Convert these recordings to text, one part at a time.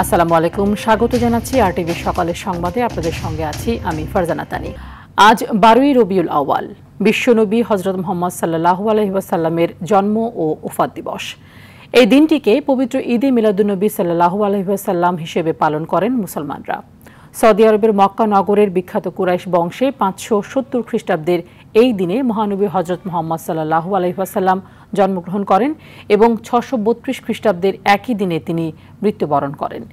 আসসালামু আলাইকুম, স্বাগত জানাচ্ছি আরটিভি সকালের সংবাদে। আপনাদের সঙ্গে আছি আমি ফারজানা তানি। আজ 12ই রবিউল আউয়াল, বিশ্বনবী হযরত মুহাম্মদ সাল্লাল্লাহু আলাইহি ওয়াসাল্লামের জন্ম ও ওফাত দিবস। এই দিনটিকে পবিত্র ঈদে মিলাদুন্নবী সাল্লাল্লাহু আলাইহি ওয়াসাল্লাম হিসেবে পালন করেন মুসলমানরা। সৌদি আরবের মক্কা নগরের বিখ্যাত কুরাইশ বংশে 570 খ্রিস্টাব্দের এই দিনে মহানবী হযরত মুহাম্মদ সাল্লাল্লাহু আলাইহি ওয়াসাল্লাম জন্মগ্রহণ করেন এবং 632 খ্রিস্টাব্দের একই দিনে তিনি মৃত্যুবরণ করেন।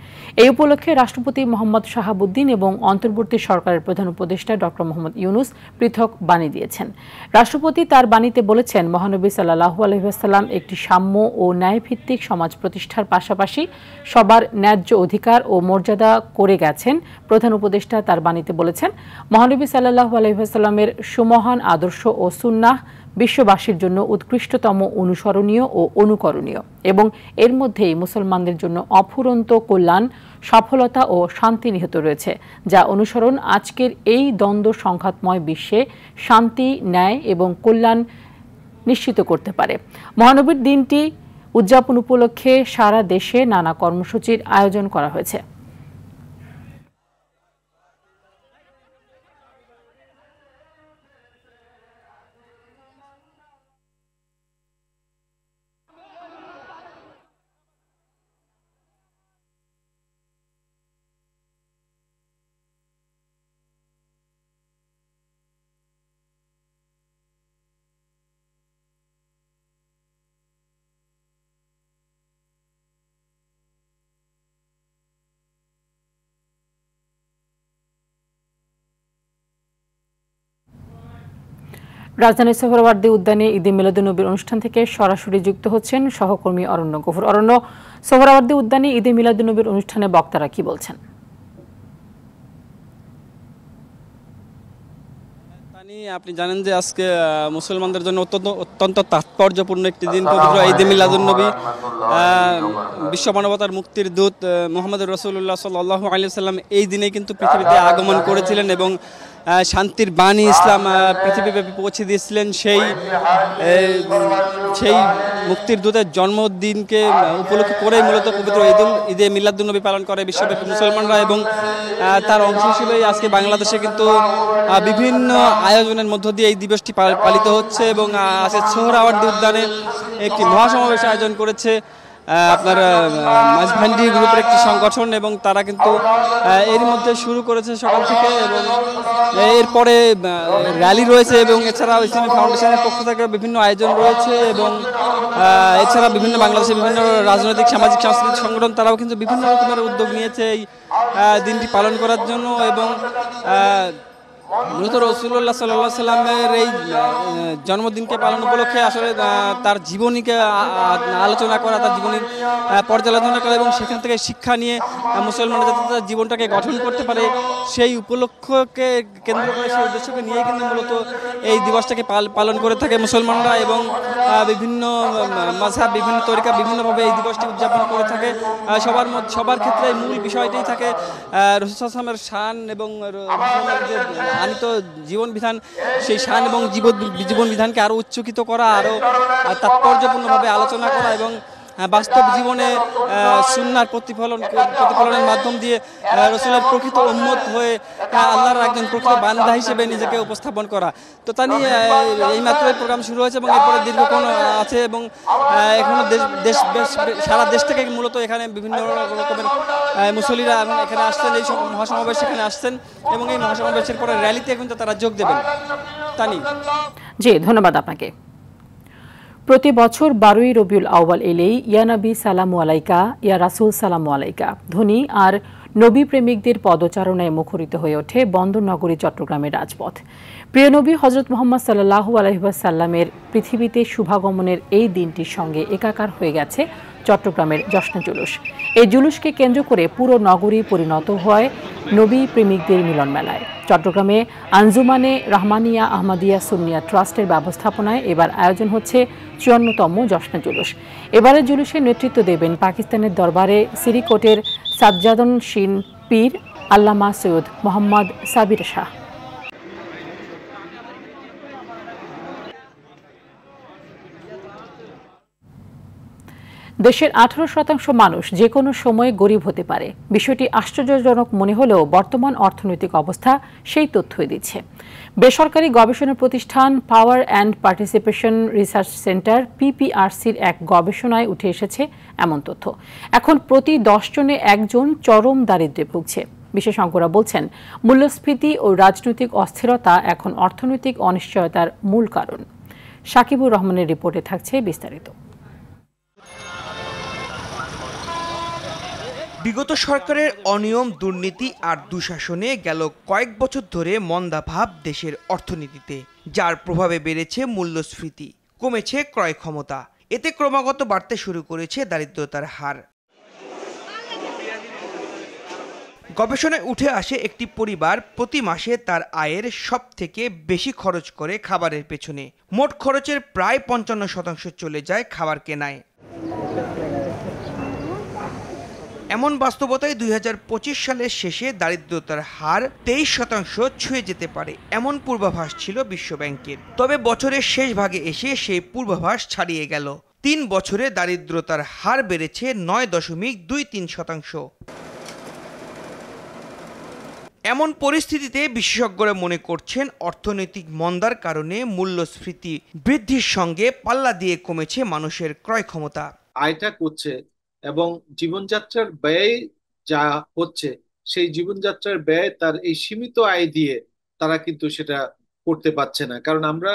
এই উপলক্ষে রাষ্ট্রপতি মোহাম্মদ শাহাবুদ্দিন এবং অন্তর্বর্তী সরকারের প্রধান উপদেষ্টা ডক্টর মোহাম্মদ ইউনুস পৃথক বাণী দিয়েছেন। রাষ্ট্রপতি তার বাণীতে বলেছেন, মহানবী সাল্লাল্লাহু আলাইহি ওয়াসাল্লাম একটি সাম্য ও ন্যায়ভিত্তিক সমাজ প্রতিষ্ঠার পাশাপাশি সবার ন্যায্য অধিকার ও মর্যাদা করে গেছেন। প্রধান উপদেষ্টা তার বাণীতে বলেছেন, মহানবী সাল্লাল্লাহু আলাইহি ওয়াসাল্লামের সুমহান আদর্শ ও সুন্নাহ বিশ্ববাসীর জন্য উৎকৃষ্টতম, অনুসরণীয় ও অনুকরণীয় এবং এর মধ্যেই মুসলমানদের জন্য অফুরন্ত কল্যাণ, সফলতা ও শান্তি নিহিত রয়েছে, যা অনুসরণ আজকের এই দ্বন্দ্ব সংঘাতময় বিশ্বে শান্তি, ন্যায় এবং কল্যাণ নিশ্চিত করতে পারে। মহানবীর দিনটি উদযাপন উপলক্ষে সারা দেশে নানা কর্মসূচির আয়োজন করা হয়েছে। রাজধানীর সোহরাওয়ার্দী উদ্যানে ঈদে মিলাদুন্নবীর অনুষ্ঠান থেকে সরাসরি যুক্ত হচ্ছেন সহকর্মী অরণ্য গফুর। অরণ্য, সোহরাওয়ার্দী উদ্যানে ঈদে মিলাদুন্নবীর অনুষ্ঠানে বক্তারা কি বলছেন? আপনি জানেন যে আজকে মুসলমানদের জন্য অত্যন্ত তাৎপর্যপূর্ণ একটি দিন, পবিত্র ঈদে মিলাদুন্নবী। বিশ্ব মানবতার মুক্তির দূত মুহাম্মদ রাসূলুল্লাহ সাল্লাল্লাহু আলাইহি ওয়াসাল্লাম এই দিনে কিন্তু পৃথিবীতে আগমন করেছিলেন এবং শান্তির বাণী ইসলাম পৃথিবীব্যাপী পৌঁছে দিয়েছিলেন। সেই মুক্তির দূতের জন্মদিনকে উপলক্ষ করে মূলত পবিত্র ঈদে মিলাদুন্নবী পালন করে বিশ্বব্যাপী মুসলমানরা এবং তার অংশ হিসেবেই আজকে বাংলাদেশে কিন্তু বিভিন্ন আয়োজনের মধ্য দিয়ে এই দিবসটি পালিত হচ্ছে এবং আজকে সোহরাওয়ার্দী উদ্যানে একটি মহাসমাবেশ আয়োজন করেছে আপনার মাঝভান্ডি গ্রুপের একটি সংগঠন এবং তারা কিন্তু এর মধ্যে শুরু করেছে সকাল থেকে এবং এরপরে র্যালি রয়েছে এবং এছাড়াও ইসলামী ফাউন্ডেশনের পক্ষ থেকে বিভিন্ন আয়োজন রয়েছে এবং এছাড়া বিভিন্ন বাংলাদেশের বিভিন্ন রাজনৈতিক, সামাজিক, সাংস্কৃতিক সংগঠন তারাও কিন্তু বিভিন্ন রকমের উদ্যোগ নিয়েছে এই দিনটি পালন করার জন্য এবং মূলত রাসূলুল্লাহ সাল্লাল্লাহু আলাইহি সাল্লামের এই জন্মদিনকে পালন উপলক্ষে আসলে তার জীবনীকে আলোচনা করা, তার জীবনীর পর্যালোচনা করা এবং সেখান থেকে শিক্ষা নিয়ে মুসলমানরা যাতে তার জীবনটাকে গঠন করতে পারে সেই উপলক্ষকে কেন্দ্র করে, সেই উদ্দেশ্যকে নিয়ে কিন্তু মূলত এই দিবসটাকে পালন করে থাকে মুসলমানরা এবং বিভিন্ন মাযহাব, বিভিন্ন তরিকা বিভিন্নভাবে এই দিবসটি উদযাপন করে থাকে। সবার ক্ষেত্রে মূল বিষয়টাই থাকে রাসূল সাল্লাল্লাহু আলাইহি ওয়াসাল্লামের শান এবং আনিত জীবন বিধান, সেই শান এবং জীবন বিধানকে আরো উচ্চকিত করা, আরো তাৎপর্যপূর্ণভাবে আলোচনা করা এবং বাস্তব জীবনে সুন্নাহর প্রতিফলনের মাধ্যম দিয়ে রাসূলের প্রকৃত উম্মত হয়ে আল্লাহর একজন প্রকৃত বান্দা হিসেবে নিজেকে উপস্থাপন করা। তো তা নিয়ে এইমাত্র এই প্রোগ্রাম শুরু হয়েছে এবং এরপরে দীর্ঘক্ষণ আছে এবং এখনো সারা দেশ থেকে মূলত এখানে বিভিন্ন রকমের মুসল্লিরা এখানে আসছেন, এই মহাসমাবেশ এখানে আসছেন এবং এই মহাসমাবেশের পরে র্যালিতে কিন্তু তারা যোগ দেবেন। তানি জি, ধন্যবাদ আপনাকে। প্রতি বছর 12ই রবিউল আউয়াল এলেই ইয়া নবী সালামু আলাইকা, ইয়া রাসূল সালামু আলাইকা ধ্বনি আর নবী প্রেমিকদের পদচারণায় মুখরিত হয়ে ওঠে বন্দর নগরী চট্টগ্রামের রাজপথ। প্রিয় নবী হযরত মুহাম্মদ সাল্লাল্লাহু আলাইহি ওয়াসাল্লামের পৃথিবীতে শুভাগমনের এই দিনটির সঙ্গে একাকার হয়ে গেছে চট্টগ্রামের জশ্নে জুলুস। এই জুলুসকে কেন্দ্র করে পুরো নগরী পরিণত হয় নবী প্রেমিকদের মিলন মেলায়। চট্টগ্রামে আঞ্জুমানে রহমানিয়া আহমদিয়া সুন্নিয়া ট্রাস্টের ব্যবস্থাপনায় এবার আয়োজন হচ্ছে 54তম জশ্নে জুলুস। এবারের জুলুসের নেতৃত্ব দেবেন পাকিস্তানের দরবারে সিরিকোটের সাজ্জাদন শিন পীর আল্লামা সৈয়দ মোহাম্মদ সাবির শাহ। দেশের 18% মানুষ যে কোনো সময়ে গরিব হতে পারে। বিষয়টি আশ্চর্যজনক মনে হলেও বর্তমান অর্থনৈতিক অবস্থা সেই তথ্যই দিচ্ছে। বেসরকারি গবেষণা প্রতিষ্ঠান power and participation research centre PPRCর এক গবেষণায় উঠে এসেছে এমন তথ্য। এখন প্রতি 10 জনে একজন চরম দারিদ্র্যে ভুগছে। বিশেষজ্ঞরা বলছেন, মূল্যস্ফীতি ও রাজনৈতিক অস্থিরতা এখন অর্থনৈতিক অনিশ্চয়তার মূল কারণ। সাকিবুর রহমানের রিপোর্টে থাকছে বিস্তারিত। বিগত সরকারের অনিয়ম, দুর্নীতি আর দুঃশাসনে গেল কয়েক বছর ধরে মন্দাভাব দেশের অর্থনীতিতে, যার প্রভাবে বেড়েছে মূল্যস্ফীতি, কমেছে ক্রয় ক্ষমতা। এতে ক্রমাগত বাড়তে শুরু করেছে দারিদ্রতার হার। গবেষণায় উঠে আসে একটি পরিবার প্রতি মাসে তার আয়ের সবথেকে বেশি খরচ করে খাবারের পেছনে। মোট খরচের প্রায় 55% চলে যায় খাবার কেনায়। এমন বাস্তবতায় 2025 সালের শেষে দারিদ্রতার হার 23% ছুঁয়ে যেতে পারে এমন পূর্বাভাস ছিল বিশ্বব্যাংকের। তবে বছরের শেষ ভাগে এসে সেই পূর্বাভাস ছাড়িয়ে গেল। 3 বছরে দারিদ্রতার হার বেড়েছে 9.23%। এমন পরিস্থিতিতে বিশেষজ্ঞরা মনে করছেন, অর্থনৈতিক মন্দার কারণে মূল্যস্ফীতি বৃদ্ধির সঙ্গে পাল্লা দিয়ে কমেছে মানুষের ক্রয় ক্ষমতা। আয়টা করছে এবং জীবনযাত্রার ব্যয় যা হচ্ছে, সেই জীবনযাত্রার ব্যয় তার এই সীমিত আয় দিয়ে তারা কিন্তু সেটা করতে পারছে না। কারণ আমরা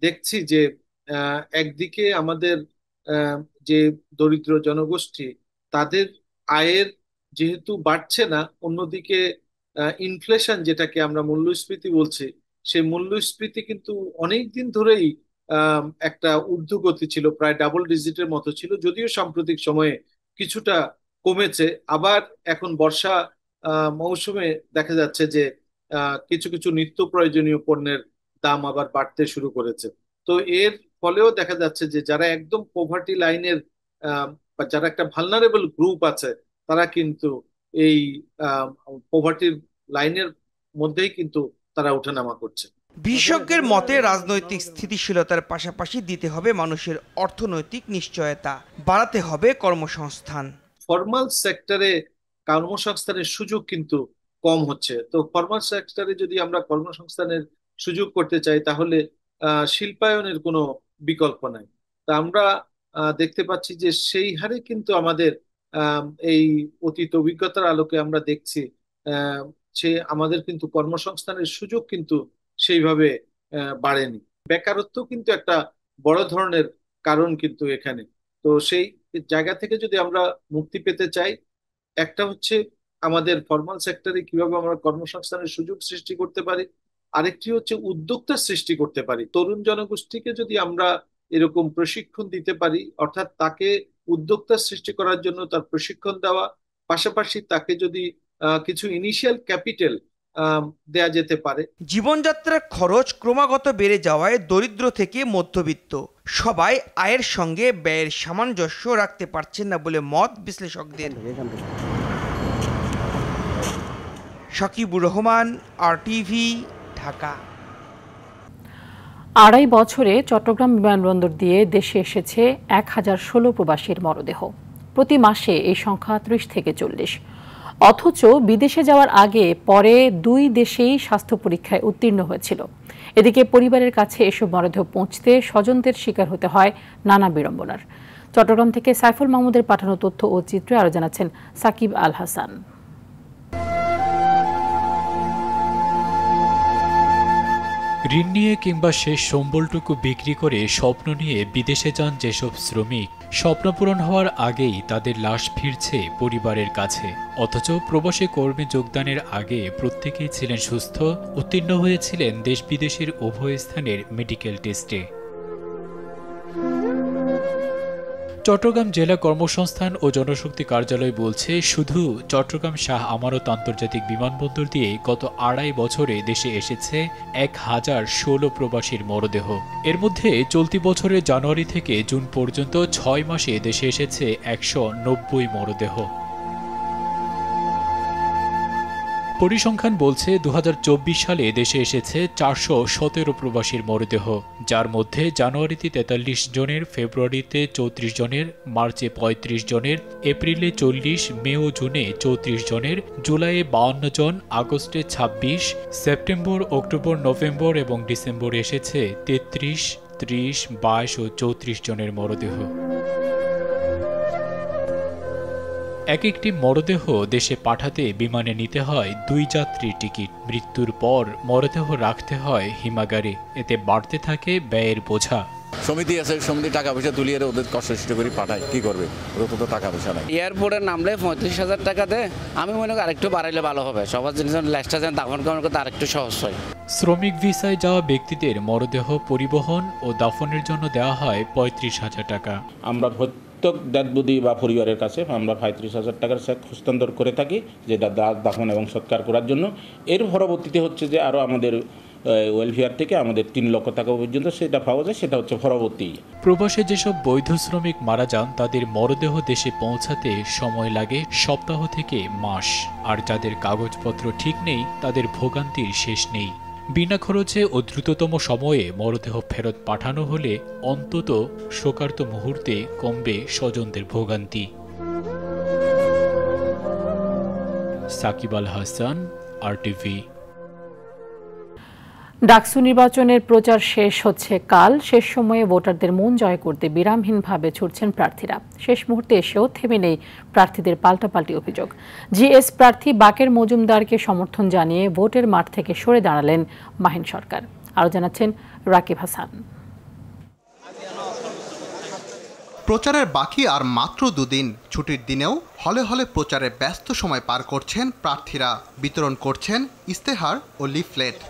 দেখছি যে একদিকে আমাদের যে দরিদ্র জনগোষ্ঠী, তাদের আয়ের যেহেতু বাড়ছে না, অন্যদিকে ইনফ্লেশন, যেটাকে আমরা মূল্যস্ফীতি বলছি, সেই মূল্যস্ফীতি কিন্তু অনেক দিন ধরেই একটা ঊর্ধ্বগতি ছিল, প্রায় ডাবল ডিজিটের মতো ছিল, যদিও সাম্প্রতিক সময়ে কিছুটা কমেছে। আবার এখন বর্ষা মৌসুমে দেখা যাচ্ছে যে কিছু কিছু নিত্য প্রয়োজনীয় পণ্যের দাম আবার বাড়তে শুরু করেছে। তো এর ফলেও দেখা যাচ্ছে যে যারা একদম পভার্টি লাইনের বা যারা একটা ভালনারেবল গ্রুপ আছে, তারা কিন্তু এই পভার্টির লাইনের মধ্যেই কিন্তু তারা ওঠানামা করছে। বিশেষজ্ঞের মতে, রাজনৈতিক স্থিতিশীলতার পাশাপাশি দিতে হবে মানুষের অর্থনৈতিক নিশ্চয়তা, বাড়াতে হবে কর্মসংস্থান। ফরমাল সেক্টরে কর্মসংস্থানের সুযোগ কিন্তু কম হচ্ছে। তো ফরমাল সেক্টরে যদি আমরা কর্মসংস্থানের সুযোগ করতে চাই, তাহলে শিল্পায়নের কোনো বিকল্প নাই। তা আমরা দেখতে পাচ্ছি যে সেই হারে কিন্তু আমাদের এই অতীত অভিজ্ঞতার আলোকে আমরা দেখছি আমাদের কিন্তু কর্মসংস্থানের সুযোগ কিন্তু সেইভাবে বাড়েনি। বেকারত্ব কিন্তু একটা বড় ধরনের কারণ কিন্তু এখানে। তো সেই জায়গা থেকে যদি আমরা মুক্তি পেতে চাই, একটা হচ্ছে আমাদের ফরমাল সেক্টরে কিভাবে আমরা কর্মসংস্থানের সুযোগ সৃষ্টি করতে পারি, আরেকটি হচ্ছে উদ্যোক্তা সৃষ্টি করতে পারি। তরুণ জনগোষ্ঠীকে যদি আমরা এরকম প্রশিক্ষণ দিতে পারি, অর্থাৎ তাকে উদ্যোক্তা সৃষ্টি করার জন্য তার প্রশিক্ষণ দেওয়া, পাশাপাশি তাকে যদি কিছু ইনিশিয়াল ক্যাপিটাল দেয়া যেতে পারে। জীবনযাত্রার খরচ ক্রমাগত বেড়ে যাওয়ায় দরিদ্র থেকে মধ্যবিত্ত সবাই আয়ের সঙ্গে ব্যয়ের সামঞ্জস্য রাখতে পারছেন না বলে মত বিশ্লেষকদের। সাকিবুর রহমান, RTV, ঢাকা। 2.5 বছরে চট্টগ্রাম বিমানবন্দর দিয়ে দেশে এসেছে 1016 প্রবাসীর মরদেহ। প্রতি মাসে এই সংখ্যা 30 থেকে 40। অথচ বিদেশে যাওয়ার আগে পরে 2 দেশেই স্বাস্থ্য পরীক্ষায় উত্তীর্ণ হয়েছিল। এদিকে পরিবারের কাছে এসব মরদেহ পৌঁছতে স্বজনদের শিকার হতে হয় নানা বিড়ম্বনার। চট্টগ্রাম থেকে সাইফুল মাহমুদের পাঠানো তথ্য ও চিত্রে আরো জানাচ্ছেন সাকিব আল হাসান। ঋণ নিয়ে কিংবা শেষ সম্বলটুকু বিক্রি করে স্বপ্ন নিয়ে বিদেশে যান যেসব শ্রমিক, স্বপ্ন পূরণ হওয়ার আগেই তাদের লাশ ফিরছে পরিবারের কাছে। অথচ প্রবাসী কর্মে যোগদানের আগে প্রত্যেকেই ছিলেন সুস্থ, উত্তীর্ণ হয়েছিলেন দেশ বিদেশের উভয় স্থানের মেডিকেল টেস্টে। চট্টগ্রাম জেলা কর্মসংস্থান ও জনশক্তি কার্যালয় বলছে, শুধু চট্টগ্রাম শাহ আমানত আন্তর্জাতিক বিমানবন্দর দিয়ে গত 2.5 বছরে দেশে এসেছে 1016 প্রবাসীর মরদেহ। এর মধ্যে চলতি বছরের জানুয়ারি থেকে জুন পর্যন্ত 6 মাসে দেশে এসেছে 190 মরদেহ। পরিসংখ্যান বলছে ২০২৪ সালে দেশে এসেছে ৪১৭ প্রবাসীর মরদেহ, যার মধ্যে জানুয়ারিতে ৪৩ জনের, ফেব্রুয়ারিতে ৩৪ জনের, মার্চে ৩৫ জনের, এপ্রিলে ৪০, মে ও জুনে ৩৪ জনের, জুলাইয়ে ৫২ জন, আগস্টে ২৬, সেপ্টেম্বর, অক্টোবর, নভেম্বর এবং ডিসেম্বরে এসেছে ৩৩, ৩০, ২২ ও ৩৪ জনের মরদেহ। এক একটি মরদেহ দেশে পাঠাতে বিমানে নিতে হয় ২ যাত্রীর টিকিট। মৃত্যুর পর মরদেহ রাখতে হয় হিমাগারে, এতে বাড়তে থাকে ব্যয়ের বোঝা। সমিতি আছে, সমিতি টাকা পয়সা তুলিয়ে ওদের কষ্ট করে পাঠায়, কি করবে, ওদের তো টাকা পয়সা নাই। এয়ারপোর্টে নামলে ৩৫,০০০ টাকা দেয়, আমি মনে করি আরেকটু বাড়াইলে ভালো হবে, সবার জিনিস ল্যাসটা যেন দাফন কামন করতে আরেকটু সহজ হয়। শ্রমিক ভিসায় যাওয়া ব্যক্তিদের মরদেহ পরিবহন ও দাফনের জন্য দেওয়া হয় ৩৫,০০০ টাকা। আমরা প্রত্যেক ডেডবডি বা পরিবারের কাছে আমরা ৩৫,০০০ টাকার চেক হস্তান্তর করে থাকি, যেটা দাফন এবং সৎকার করার জন্য। এর পরবর্তীতে হচ্ছে যে আরও আমাদের ওয়েলফেয়ার থেকে আমাদের ৩ লক্ষ টাকা পর্যন্ত সেটা পাওয়া যায়, সেটা হচ্ছে পরবর্তী। প্রবাসে যেসব বৈধ শ্রমিক মারা যান তাদের মরদেহ দেশে পৌঁছাতে সময় লাগে সপ্তাহ থেকে মাস, আর যাদের কাগজপত্র ঠিক নেই তাদের ভোগান্তির শেষ নেই। বিনা খরচে ও দ্রুততম সময়ে মরদেহ ফেরত পাঠানো হলে অন্তত শোকার্ত মুহূর্তে কমবে স্বজনদের ভোগান্তি। সাকিব আল হাসান, RTV। ডাকসু নির্বাচনের প্রচার শেষ হচ্ছে কাল। শেষ সময়ে ভোটারদের মন জয় করতে বিরামহীনভাবে ছুটছেন প্রার্থীরা। শেষ মুহূর্তে এসেও থেমে নেই প্রার্থীদের পাল্টাপাল্টি অভিযোগ। জিএস প্রার্থী বাকের মজুমদারকে সমর্থন জানিয়ে ভোটের মাঠ থেকে সরে দাঁড়ালেন মাহিন সরকার। আরও জানাচ্ছেন রাকিব হাসান। প্রচারের বাকি আর মাত্র 2 দিন। ছুটির দিনেও হলে হলে প্রচারে ব্যস্ত সময় পার করছেন প্রার্থীরা। বিতরণ করছেন ইস্তেহার ও লিফলেট।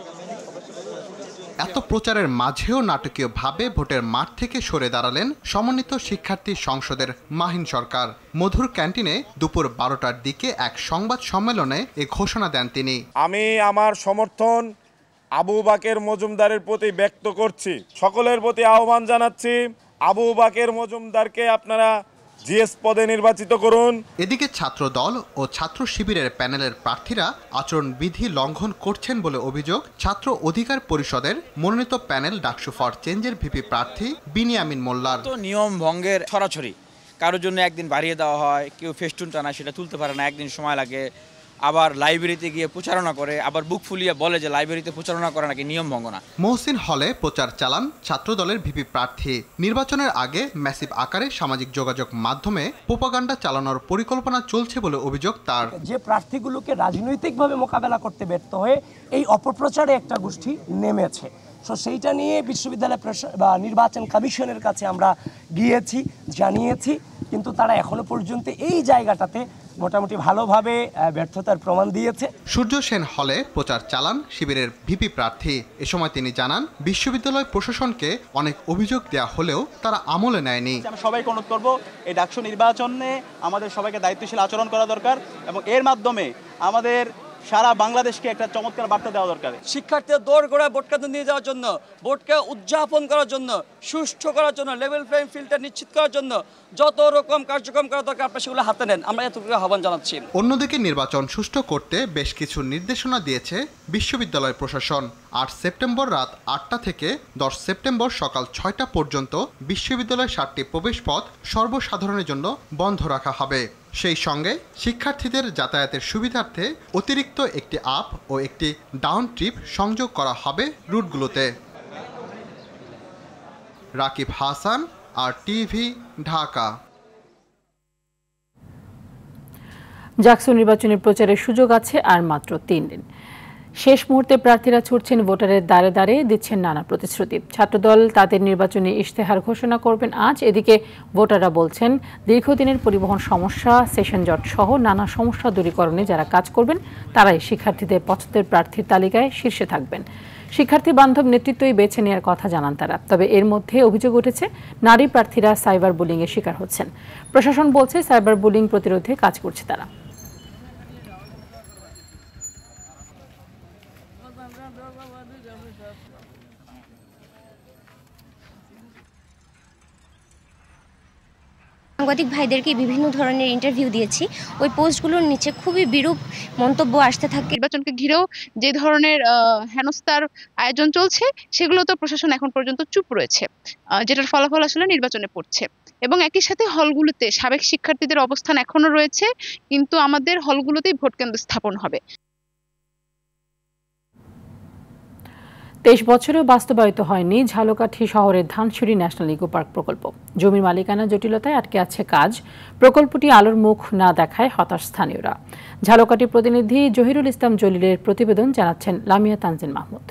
এত প্রচারের মাঝেও নাটকীয়ভাবে ভোটের মাঠ থেকে সরে দাঁড়ালেন সমন্বিত শিক্ষার্থী সংসদের মাহিন সরকার। মধুর ক্যান্টিনে দুপুর 12টার দিকে এক সংবাদ সম্মেলনে এ ঘোষণা দেন তিনি। আমি আমার সমর্থন আবু বাকের মজুমদারের প্রতি ব্যক্ত করছি। সকলের প্রতি আহ্বান জানাচ্ছি, আবু বাকের মজুমদারকে আপনারা জিএস পদে নির্বাচিত করুন। এদিকে ছাত্র দল ও ছাত্র শিবিরের প্যানেলের প্রার্থীরা আচরণবিধি লঙ্ঘন করছেন বলে অভিযোগ ছাত্র অধিকার পরিষদের মনোনীত প্যানেল ডাকসু ফর চেঞ্জের ভিপি প্রার্থী বিনিয়ামিন মোল্লার। তো নিয়ম ভঙ্গের ছড়াছড়ি, কারোর জন্য একদিন বাড়িয়ে দেওয়া হয়, কেউ ফেস্টুন টানা সেটা তুলতে পারে না, একদিন সময় লাগে। আবার লাইব্রেরিতে গিয়ে প্রচারণা করে, আবার বুক ফুলিয়ে বলে যে লাইব্রেরিতে প্রচারণা করা নাকি নিয়ম ভঙ্গ না। মহসিন হলে প্রচার চালান ছাত্রদলের ভিপি প্রার্থী। নির্বাচনের আগে ম্যাসিভ আকারে সামাজিক যোগাযোগ মাধ্যমে প্রোপাগান্ডা চালানোর পরিকল্পনা চলছে বলে অভিযোগ তার। যে প্রার্থীগুলোকে রাজনৈতিকভাবে মোকাবেলা করতে ব্যর্থ হয়ে এই অপপ্রচারে একটা গোষ্ঠী নেমেছে, সো সেইটা নিয়ে বিশ্ববিদ্যালয় বা নির্বাচন কমিশনের কাছে আমরা গিয়েছি, জানিয়েছি, কিন্তু তারা এখনো পর্যন্ত এই জায়গাটাতে মোটামুটি ভালোভাবে ব্যর্থতার প্রমাণ দিয়েছে। সূর্য সেন হলে প্রচার চালান শিবিরের ভিপি প্রার্থী। এ সময় তিনি জানান, বিশ্ববিদ্যালয় প্রশাসনকে অনেক অভিযোগ দেওয়া হলেও তারা আমলে নেয়নি। আমি সবাইকে অনুরোধ করব, এই ডাকসু নির্বাচনে আমাদের সবাইকে দায়িত্বশীল আচরণ করা দরকার এবং এর মাধ্যমে আমাদের সারা বাংলাদেশকে একটা চমৎকার বার্তা দেওয়া দরকার। শিক্ষার্থীদের দৌড় করে ভোট কেন্দ্রে নিয়ে যাওয়ার জন্য, ভোটকে উদযাপন করার জন্য, সুষ্ঠু করার জন্য, লেভেল প্লেইং ফিল্ডটা নিশ্চিত করার জন্য যত রকম কার্যক্রম করা দরকার আপনারা সেগুলো হাতে নেন, আমরা এতটুকু আহ্বান জানাচ্ছি। অন্যদিকে নির্বাচন সুষ্ঠু করতে বেশ কিছু নির্দেশনা দিয়েছে বিশ্ববিদ্যালয় প্রশাসন। 8 সেপ্টেম্বর রাত 8টা থেকে 10 সেপ্টেম্বর সকাল 6টা পর্যন্ত বিশ্ববিদ্যালয়ের 7টি প্রবেশপথ সর্বসাধারণের জন্য বন্ধ রাখা হবে। সেই সঙ্গে শিক্ষার্থীদের যাতায়াতের সুবিধার্থে অতিরিক্ত একটি আপ ও একটি ডাউন ট্রিপ সংযোগ করা হবে রুটগুলোতে। রাকিব হাসান, RTV, ঢাকা। ডাকসু নির্বাচনের প্রচারের সুযোগ আছে আর মাত্র 3 দিন। শেষ মুহূর্তে প্রার্থীরা ছুটছেন ভোটারের দ্বারে দ্বারে, দিচ্ছেন নানা প্রতিশ্রুতি। ছাত্রদল তাদের নির্বাচনী ইশতেহার ঘোষণা করবেন আজ। এদিকে ভোটাররা বলছেন, দীর্ঘদিনের পরিবহন সমস্যা, সেশন জট সহ নানা সমস্যা দূরীকরণে যারা কাজ করবেন তারাই শিক্ষার্থীদের পছন্দের প্রার্থীর তালিকায় শীর্ষে থাকবেন। শিক্ষার্থী বান্ধব নেতৃত্বই বেছে নেওয়ার কথা জানান তারা। তবে এর মধ্যে অভিযোগ উঠেছে, নারী প্রার্থীরা সাইবার বুলিংয়ের শিকার হচ্ছেন। প্রশাসন বলছে সাইবার বুলিং প্রতিরোধে কাজ করছে তারা। সাংবাদিক ভাইদেরকে বিভিন্ন ধরনের ইন্টারভিউ দিয়েছি, ওই পোস্টগুলোর নিচে খুবই বিরূপ মন্তব্য আসতে থাকে। নির্বাচনকে ঘিরেও যে ধরনের হেনস্থার আয়োজন চলছে সেগুলো তো প্রশাসন এখন পর্যন্ত চুপ রয়েছে, যেটার ফলাফল আসলে নির্বাচনে পড়ছে। এবং একই সাথে হলগুলোতে সাবেক শিক্ষার্থীদের অবস্থান এখনো রয়েছে, কিন্তু আমাদের হলগুলোতেই ভোট কেন্দ্র স্থাপন হবে। 23 বছরেও বাস্তবায়িত হয়নি ঝালকাঠি শহরের ধানসিঁড়ি ন্যাশনাল ইকো পার্ক প্রকল্প। জমির মালিকানা জটিলতায় আটকে আছে কাজ। প্রকল্পটি আলোর মুখ না দেখায় হতাশ স্থানীয়রা। ঝালকাঠি প্রতিনিধি জহিরুল ইসলাম জলিলের প্রতিবেদন, জানাচ্ছেন লামিয়া তানজিন মাহমুদ।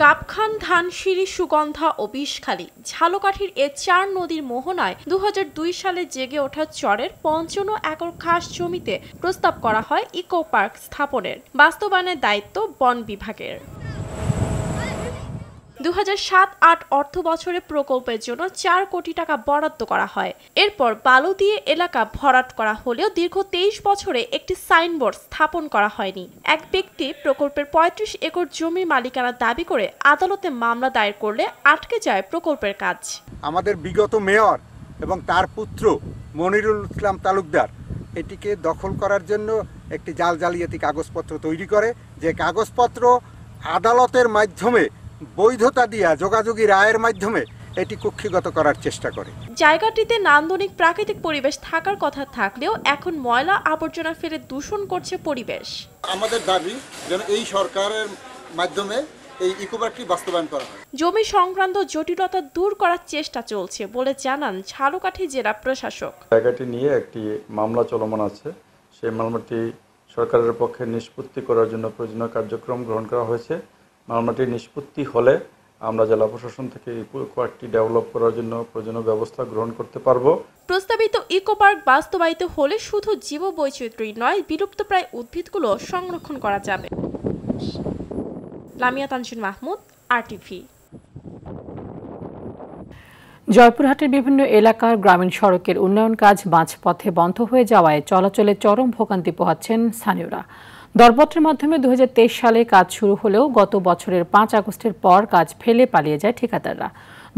কাপখান, ধানসিঁড়ি, সুগন্ধা ও বিষখালী ঝালকাঠির এ 4 নদীর মোহনায় 2002 সালে জেগে ওঠা চরের 55 একর খাস জমিতে প্রস্তাব করা হয় ইকো পার্ক স্থাপনের। বাস্তবায়নের দায়িত্ব বন বিভাগের। 2007-08 অর্থ বছরে প্রকল্পের জন্য 4 কোটি টাকা বরাদ্দ করা হয়। এরপর বালু দিয়ে এলাকা ভরাট করা হলেও দীর্ঘ 23 বছরে একটি সাইনবোর্ড স্থাপন করা হয়নি। এক ব্যক্তি প্রকল্পের 35 একর জমির মালিকানা দাবি করে আদালতে মামলা দায়ের করলে আটকে যায় প্রকল্পের কাজ। আমাদের বিগত মেয়র এবং তার পুত্র মনিরুল ইসলাম তালুকদার এটিকে দখল করার জন্য একটি জালিয়াতি কাগজপত্র তৈরি করে, যে কাগজপত্র আদালতের মাধ্যমে বৈধতা দিয়া যোগাযোগী রায়ের মাধ্যমে এটি কুক্ষিগত করার চেষ্টা করে। জায়গাটিতে নান্দনিক প্রাকৃতিক পরিবেশ থাকার কথা থাকলেও এখন ময়লা আবর্জনা ফেলে দূষণ করছে পরিবেশ। আমাদের দাবি যেন এই সরকারের মাধ্যমে এই ইকো পার্কটি বাস্তবায়ন করা হয়। জমি সংক্রান্ত জটিলতা দূর করার চেষ্টা চলছে বলে জানান ঝালকাঠি জেলা প্রশাসক। জায়গাটি নিয়ে একটি মামলা চলমান আছে, সেই মামলাটি সরকারের পক্ষে নিষ্পত্তি করার জন্য প্রয়োজনীয় কার্যক্রম গ্রহণ করা হয়েছে। মামলাটি নিষ্পত্তি হলে আমরা জেলা প্রশাসন থেকে এই পার্কটি ডেভেলপ করার জন্য প্রয়োজনীয় ব্যবস্থা গ্রহণ করতে পারবো। প্রস্তাবিত ইকো পার্ক বাস্তবায়িত হলে শুধু জীববৈচিত্র্যই নয়, বিলুপ্তপ্রায় উদ্ভিদগুলো সংরক্ষণ করা যাবে। লামিয়া তানজিন মাহমুদ, RTV। জয়পুরহাটের বিভিন্ন এলাকার গ্রামীণ সড়কের উন্নয়ন কাজ মাঝপথে বন্ধ হয়ে যাওয়ায় চলাচলে চরম ভোগান্তি পোহাচ্ছেন স্থানীয়রা। দরপত্রের মাধ্যমে 2023 সালে কাজ শুরু হলেও গত বছরের 5 আগস্টের পর কাজ ফেলে পালিয়ে যায় ঠিকাদাররা।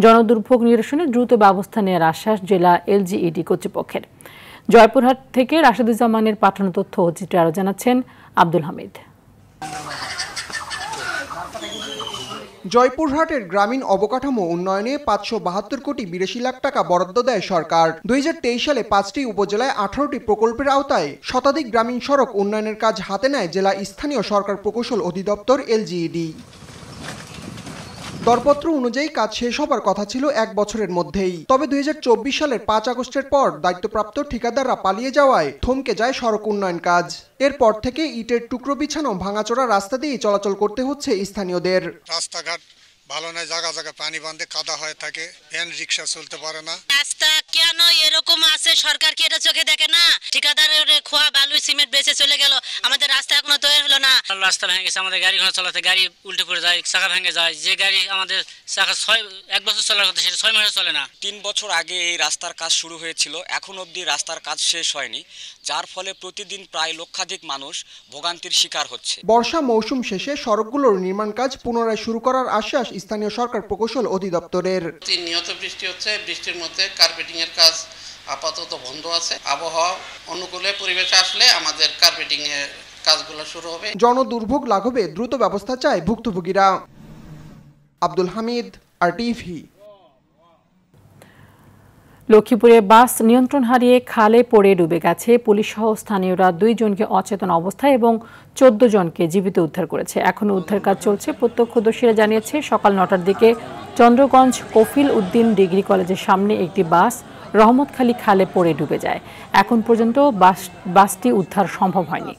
জনদুর্ভোগ নিরসনে দ্রুত ব্যবস্থা নেওয়ার আশ্বাস জেলা LGED কর্তৃপক্ষের। জয়পুরহাট থেকে রাশেদুজ্জামানের পাঠানো তথ্য ও চিত্রে আরও জানাচ্ছেন আব্দুল হামিদ। জয়পুরহাটের গ্রামীণ অবকাঠামো উন্নয়নে 572 কোটি 82 লাখ টাকা বরাদ্দ দেয় সরকার। 2023 সালে 5টি উপজেলায় 18টি প্রকল্পের আওতায় শতাধিক গ্রামীণ সড়ক উন্নয়নের কাজ হাতে নেয় জেলা স্থানীয় সরকার প্রকৌশল অধিদপ্তর LGED। দরপত্র অনুযায়ী কাজ শেষ হবার কথা ছিল 1 বছরের মধ্যেই। তবে 2024 সালের 5 আগস্টের পর দায়িত্বপ্রাপ্ত ঠিকাদাররা পালিয়ে যাওয়ায় থমকে যায় সড়ক উন্নয়ন কাজ। এরপর থেকে ইটের টুকরো বিছানো ভাঙাচোরা রাস্তা দিয়ে চলাচল করতে হচ্ছে স্থানীয়দের। রাস্তাঘাট ভালো নয়, জায়গা জায়গা পানি বাঁধে কাদা হয়ে থাকে, ভ্যান রিক্সা চলতে পারে না। রাস্তা কেন এরকম আছে, সরকার কি এটা চোখে দেখে না? ঠিকাদারের খোয়া বালু সিমেন্ট বেচে চলে গেল, আমাদের রাস্তা এখনো তৈরি হলো না। রাস্তা ভেঙে গেছে, আমাদের গাড়ি ঘোড়া চলাতে গাড়ি উল্টে পড়ে যায়, চাকা ভেঙে যায়। যে গাড়ি আমাদের চাকা 1 বছর চলার কথা সেটা 6 মাসে চলে না। 3 বছর আগে এই রাস্তার কাজ শুরু হয়েছিল, এখন অবধি রাস্তার কাজ শেষ হয়নি, যার ফলে প্রতিদিন প্রায় লক্ষাধিক মানুষ ভোগান্তির শিকার হচ্ছে। বর্ষা মৌসুম শেষে সড়কগুলোর নির্মাণ কাজ পুনরায় শুরু করার আশ্বাস স্থানীয় সরকার প্রকৌশল অধিদপ্তরের। নিয়মিত বৃষ্টি হচ্ছে, বৃষ্টির মধ্যে কার্পেটিং এর কাজ আপাতত বন্ধ আছে। আবহাওয়া অনুকূলে পরিবেশে আসলে আমাদের কার্পেটিং এর কাজগুলো শুরু হবে। জনদুর্ভোগ লাঘবে দ্রুত ব্যবস্থা চায় ভুক্তভোগীরা। আব্দুল হামিদ, RTV। লক্ষ্মীপুরে বাস নিয়ন্ত্রণ হারিয়ে খালে পড়ে ডুবে গেছে। পুলিশ সহ স্থানীয়রা 2 জনকে অচেতন অবস্থায় এবং 14 জনকে জীবিত উদ্ধার করেছে। এখনও উদ্ধার কাজ চলছে। প্রত্যক্ষদর্শীরা জানিয়েছে সকাল 9টার দিকে চন্দ্রগঞ্জ কফিল উদ্দিন ডিগ্রি কলেজের সামনে একটি বাস রহমতখালী খালে পড়ে ডুবে যায়। এখন পর্যন্ত বাসটি উদ্ধার সম্ভব হয়নি।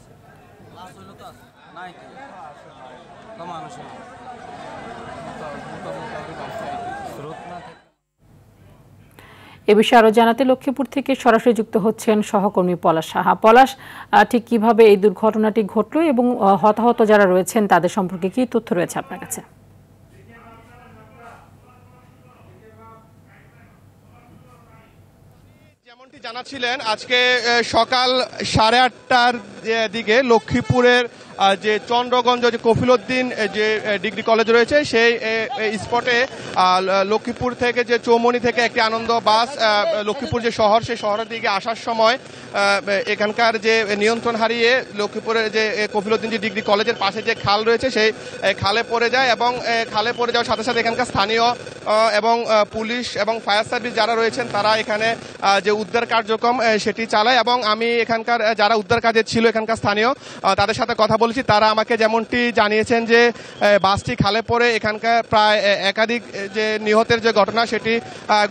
এ বিষয়ে আরো জানাতে লক্ষ্মীপুর থেকে সরাসরি যুক্ত হচ্ছেন সহকর্মী পলাশ সাহা। পলাশ, ঠিক কিভাবে এই দুর্ঘটনাটি ঘটলো এবং হতাহত যারা রয়েছেন তাদের সম্পর্কে কি তথ্য রয়েছে আপনার কাছে? যেমনটি জানাচ্ছিলেন, আজকে সকাল 8:30টার দিকে লক্ষ্মীপুরের যে চন্দ্রগঞ্জ যে কফিলউদ্দিন যে ডিগ্রি কলেজ রয়েছে সেই স্পটে লক্ষ্মীপুর থেকে যে চৌমনি থেকে একটি আনন্দ বাস লক্ষ্মীপুর যে শহর সেই শহরের দিকে আসার সময় এখানকার যে নিয়ন্ত্রণ হারিয়ে লক্ষ্মীপুরের যে কফিলউদ্দিন যে ডিগ্রি কলেজের পাশে যে খাল রয়েছে সেই খালে পড়ে যায় এবং খালে পড়ে যাওয়ার সাথে সাথে এখানকার স্থানীয় এবং পুলিশ এবং ফায়ার সার্ভিস যারা রয়েছেন তারা এখানে যে উদ্ধার কার্যক্রম সেটি চালায় এবং আমি এখানকার যারা উদ্ধার কাজে ছিল এখানকার স্থানীয় তাদের সাথে কথা বলেছি। তারা আমাকে যেমনটি জানিয়েছেন যে বাসটি খালে পড়ে এখানকার প্রায় একাধিক যে নিহতের যে ঘটনা সেটি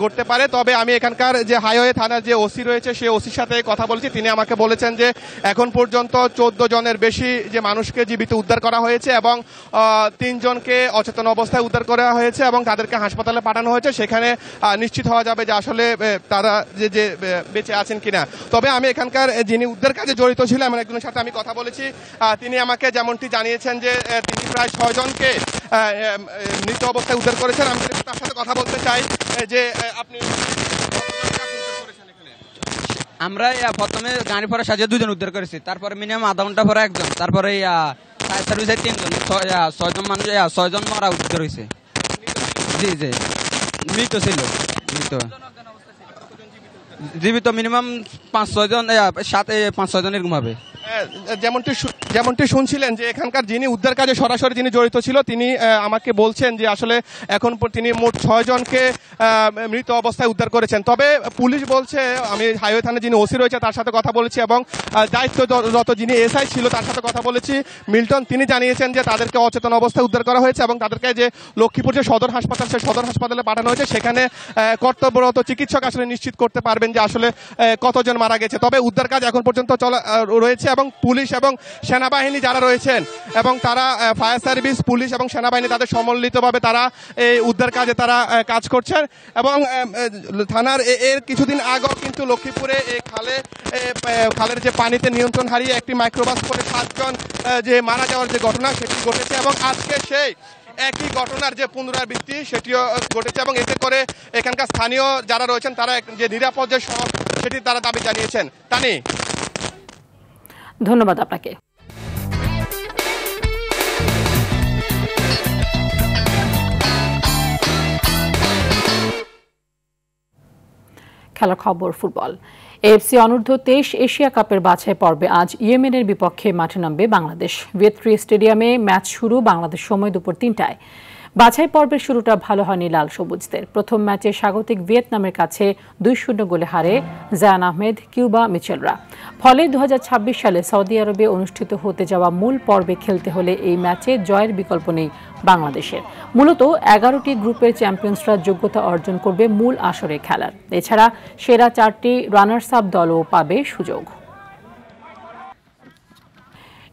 ঘটতে পারে। তবে আমি এখানকার যে হাইওয়ে থানার যে ওসি রয়েছে সেই ওসির সাথে কথা বলেছি। তিনি আমাকে বলেছেন যে এখন পর্যন্ত 14 জনের বেশি যে মানুষকে জীবিত উদ্ধার করা হয়েছে এবং 3 জনকে অচেতন অবস্থায় উদ্ধার করা হয়েছে এবং তাদেরকে হাসপাতালে পাঠানো হয়েছে। সেখানে নিশ্চিত হওয়া যাবে যে আসলে তারা যে বেঁচে আছেন কিনা। তবে আমি এখানকার যিনি উদ্ধার কাজে জড়িত ছিলেন এমন একজনের সাথে আমি কথা বলেছি। তিনি আমাকে যেমনটি জানিয়েছেন যে তিনি প্রায় 6 জনকে মৃত অবস্থায় উদ্ধার করেছেন। আমি তার সাথে কথা বলতে চাই যে আপনি আমরা প্রথমে গাড়ি পরে সাজিয়ে 2 জন উদ্ধার করেছি, তারপরে মিনিমাম আধা ঘন্টা পরে একজন, তারপরে ফায়ার সার্ভিসের 3 জন, 6 জন মানুষ 6 জন মারা উদ্ধার হয়েছে। জি জি মৃত ছিল, জীবিত মিনিমাম 5-6 জন, 5-6 জন এরকম হবে। যেমনটি শুনছিলেন যে এখানকার যিনি উদ্ধার কাজে সরাসরি যিনি জড়িত ছিল তিনি আমাকে বলছেন যে আসলে এখন তিনি মোট 6 জনকে মৃত অবস্থায় উদ্ধার করেছেন। তবে পুলিশ বলছে, আমি হাইওয়ে থানায় যিনি ওসি রয়েছে তার সাথে কথা বলেছি এবং দায়িত্বরত যিনি এসআই ছিল তার সাথে কথা বলেছি মিল্টন, তিনি জানিয়েছেন যে তাদেরকে অচেতন অবস্থায় উদ্ধার করা হয়েছে এবং তাদেরকে যে লক্ষ্মীপুর যে সদর হাসপাতাল সেই সদর হাসপাতালে পাঠানো হয়েছে। সেখানে কর্তব্যরত চিকিৎসক আসলে নিশ্চিত করতে পারবেন যে আসলে কতজন মারা গেছে। তবে উদ্ধার কাজ এখন পর্যন্ত রয়েছে এবং পুলিশ এবং সেনাবাহিনী যারা রয়েছেন এবং তারা ফায়ার সার্ভিস, পুলিশ এবং সেনাবাহিনী তাদের সম্মিলিতভাবে তারা এই উদ্ধার কাজে তারা কাজ করছেন। এবং থানার এর কিছুদিন আগেও কিন্তু লক্ষ্মীপুরে এই খালের যে পানিতে নিয়ন্ত্রণ হারিয়ে একটি মাইক্রোবাস করে 7 জন যে মারা যাওয়ার যে ঘটনা সেটি ঘটেছে এবং আজকে সেই একই ঘটনার যে পুনরাবৃত্তি সেটিও ঘটেছে এবং এতে করে এখানকার স্থানীয় যারা রয়েছেন তারা যে নিরাপদ যে শহর সেটি তারা দাবি জানিয়েছেন। তানি, ধন্যবাদ আপনাকে। খেলার খবর ফুটবল। এএফসি অনূর্ধ্ব 23 এশিয়া কাপের বাছাই পর্বে আজ ইয়েমেনের বিপক্ষে মাঠে নামবে বাংলাদেশ। ভিয়েত্রি স্টেডিয়ামে ম্যাচ শুরু বাংলাদেশ সময় দুপুর 3টায়। বাছাই পর্বের শুরুটা ভালো হয়নি লাল সবুজদের। প্রথম ম্যাচে স্বাগতিক ভিয়েতনামের কাছে 2-0 গোলে হারে জায়ান আহমেদ, কিউবা মিচেলরা। ফলে 2026 সালে সৌদি আরবে অনুষ্ঠিত হতে যাওয়া মূল পর্বে খেলতে হলে এই ম্যাচে জয়ের বিকল্প নেই বাংলাদেশের। মূলত 11টি গ্রুপের চ্যাম্পিয়ন্সরা যোগ্যতা অর্জন করবে মূল আসরে খেলার। এছাড়া সেরা 4টি রানার্স আপ দলও পাবে সুযোগ।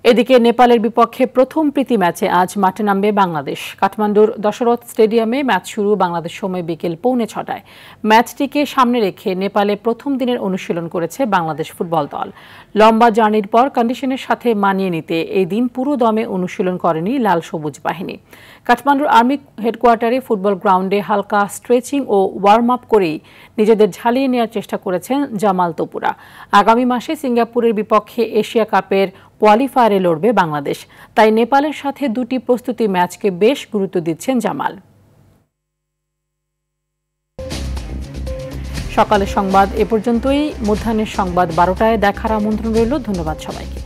এদিকে নেপালের বিপক্ষে প্রথম প্রীতি ম্যাচে আজ মাঠে নামবে বাংলাদেশ। কাঠমান্ডুর দশরথ স্টেডিয়ামে ম্যাচ শুরু বাংলাদেশ সময় বিকেল 6:45। ম্যাচটিকে সামনে রেখে নেপালে প্রথম দিনের অনুশীলন করেছে বাংলাদেশ ফুটবল দল। লম্বা জার্নির পর কন্ডিশনের সাথে মানিয়ে নিতে এই দিন পুরো দমে অনুশীলন করেনি লাল সবুজ বাহিনী। কাঠমান্ডুর আর্মি হেডকোয়ার্টারে ফুটবল গ্রাউন্ডে হালকা স্ট্রেচিং ও ওয়ার্ম আপ করেই নিজেদের ঝালিয়ে নেওয়ার চেষ্টা করেছেন জামাল তপুরা। আগামী মাসে সিঙ্গাপুরের বিপক্ষে এশিয়া কাপের কোয়ালিফায়ারে লড়বে বাংলাদেশ, তাই নেপালের সাথে 2টি প্রস্তুতি ম্যাচকে বেশ গুরুত্ব দিচ্ছেন জামাল। সকালের সংবাদ এ পর্যন্তই। মধ্যাহ্নের সংবাদ 12টায় দেখার আমন্ত্রণ রইল। ধন্যবাদ সবাইকে।